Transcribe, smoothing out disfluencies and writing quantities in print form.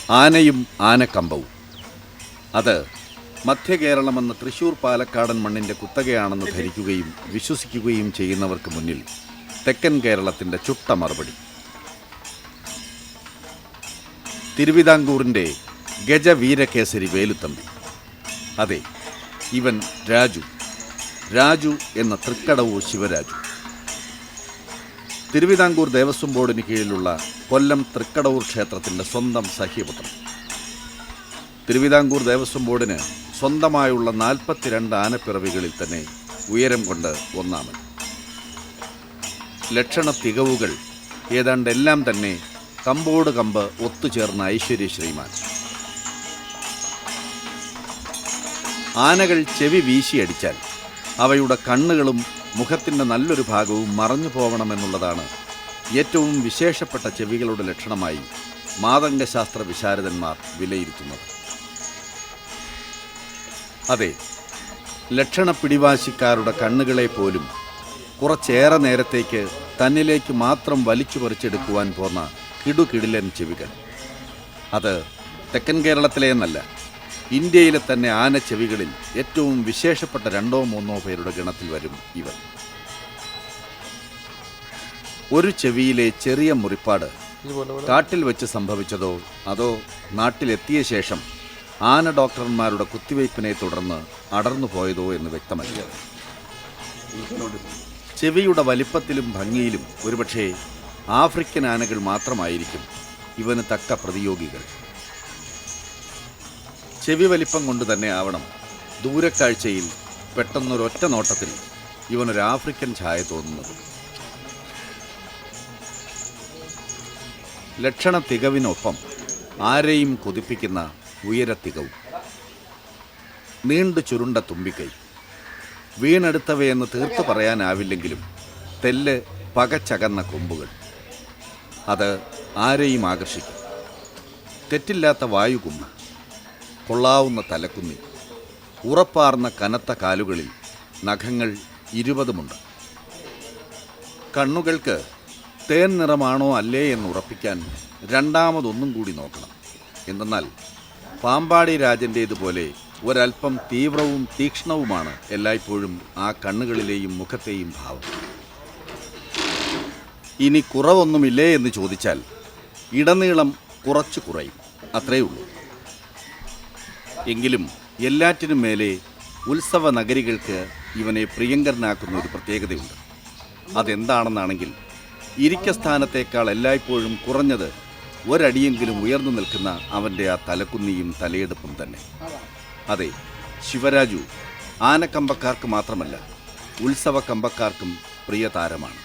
ആനയും ആനക്കമ്പവും. അത് മധ്യകേരളമെന്ന തൃശ്ശൂർ പാലക്കാടൻ മണ്ണിൻ്റെ കുത്തകയാണെന്ന് ധരിക്കുകയും വിശ്വസിക്കുകയും ചെയ്യുന്നവർക്ക് മുന്നിൽ തെക്കൻ കേരളത്തിൻ്റെ ചുട്ട മറുപടി. തിരുവിതാംകൂറിൻ്റെ ഗജവീരകേസരി വേലുത്തമ്പി. അതെ, ഇവൻ രാജു എന്ന തൃക്കടവൂർ ശിവരാജു. തിരുവിതാംകൂർ ദേവസ്വം ബോർഡിന് കീഴിലുള്ള കൊല്ലം തൃക്കടവൂർ ക്ഷേത്രത്തിൻ്റെ സ്വന്തം സഹ്യപുത്രൻ. തിരുവിതാംകൂർ ദേവസ്വം ബോർഡിന് സ്വന്തമായുള്ള 42 ആനപ്പിറവികളിൽ തന്നെ ഉയരം കൊണ്ട് ഒന്നാമൻ. ലക്ഷണ തികവുകൾ ഏതാണ്ട് എല്ലാം തന്നെ കമ്പോട് കമ്പ് ഒത്തുചേർന്ന ഐശ്വര്യ ശ്രീമാൻ. ആനകൾ ചെവി വീശിയടിച്ചാൽ അവയുടെ കണ്ണുകളും മുഖത്തിൻ്റെ നല്ലൊരു ഭാഗവും മറഞ്ഞു പോകണമെന്നുള്ളതാണ് ഏറ്റവും വിശേഷപ്പെട്ട ചെവികളുടെ ലക്ഷണമായി മാതംഗശാസ്ത്ര വിശാരദന്മാർ വിലയിരുത്തുന്നത്. അതെ, ലക്ഷണ പിടിവാശിക്കാരുടെ കണ്ണുകളെ പോലും കുറച്ചേറെ നേരത്തേക്ക് തന്നിലേക്ക് മാത്രം വലിച്ചു പറിച്ചെടുക്കുവാൻ പോന്ന കിടുകിടിലൻ ചെവികൾ. അത് തെക്കൻ കേരളത്തിലെ എന്നല്ല, ഇന്ത്യയിലെ തന്നെ ആന ചെവികളിൽ ഏറ്റവും വിശേഷപ്പെട്ട 2-3 പേരുടെ ഗണത്തിൽ വരും ഇവർ. ഒരു ചെവിയിലെ ചെറിയ മുറിപ്പാട് കാട്ടിൽ വെച്ച് സംഭവിച്ചതോ അതോ നാട്ടിലെത്തിയ ശേഷം ആന ഡോക്ടർമാരുടെ കുത്തിവയ്പ്പിനെ തുടർന്ന് അടർന്നു പോയതോ എന്ന് വ്യക്തമല്ല. ചെവിയുടെ വലിപ്പത്തിലും ഭംഗിയിലും ഒരുപക്ഷെ ആഫ്രിക്കൻ ആനകൾ മാത്രമായിരിക്കും ഇവന് തക്ക പ്രതിയോഗികൾ. ചെവി വലിപ്പം കൊണ്ട് തന്നെ ആവണം ദൂരക്കാഴ്ചയിൽ പെട്ടെന്നൊരൊറ്റ നോട്ടത്തിൽ ഇവനൊരു ആഫ്രിക്കൻ ഛായ തോന്നുന്നത്. ലക്ഷണ തികവിനൊപ്പം ആരെയും കൊതിപ്പിക്കുന്ന ഉയരത്തികവും. നീണ്ടു ചുരുണ്ട തുമ്പിക്കൈ. വീണെടുത്തവയെന്ന് തീർത്തു പറയാനാവില്ലെങ്കിലും തെല്ല് പകച്ചകന്ന കൊമ്പുകൾ. അത് ആരെയും ആകർഷിക്കും. തെറ്റില്ലാത്ത വായുകുമ്മ, കൊള്ളാവുന്ന തലക്കുന്നി, ഉറപ്പാർന്ന കനത്ത കാലുകളിൽ നഖങ്ങൾ 20 കണ്ണുകൾക്ക് തേൻ നിറമാണോ അല്ലേ എന്ന് ഉറപ്പിക്കാൻ രണ്ടാമതൊന്നും കൂടി നോക്കണം. എന്തെന്നാൽ പാമ്പാടി രാജൻ്റേതുപോലെ ഒരൽപ്പം തീവ്രവും തീക്ഷ്ണവുമാണ് എല്ലായ്പ്പോഴും ആ കണ്ണുകളിലെയും മുഖത്തെയും ഭാവം. ഇനി കുറവൊന്നുമില്ലേ എന്ന് ചോദിച്ചാൽ ഇടനീളം കുറച്ച് കുറയും, അത്രയേ ഉള്ളൂ. എങ്കിലും എല്ലാറ്റിനും മേലെ ഉത്സവ നഗരികൾക്ക് ഇവനെ പ്രിയങ്കരനാക്കുന്ന ഒരു പ്രത്യേകതയുണ്ട്. അതെന്താണെന്നാണെങ്കിൽ ഇരിക്കസ്ഥാനത്തേക്കാൾ എല്ലായ്പ്പോഴും കുറഞ്ഞത് ഒരടിയെങ്കിലും ഉയർന്നു നിൽക്കുന്ന അവൻ്റെ ആ തലക്കുന്നിയും തലയെടുപ്പും തന്നെ. അതെ, ശിവരാജു ആനക്കമ്പക്കാർക്ക് മാത്രമല്ല ഉത്സവ കമ്പക്കാർക്കും പ്രിയ താരമാണ്.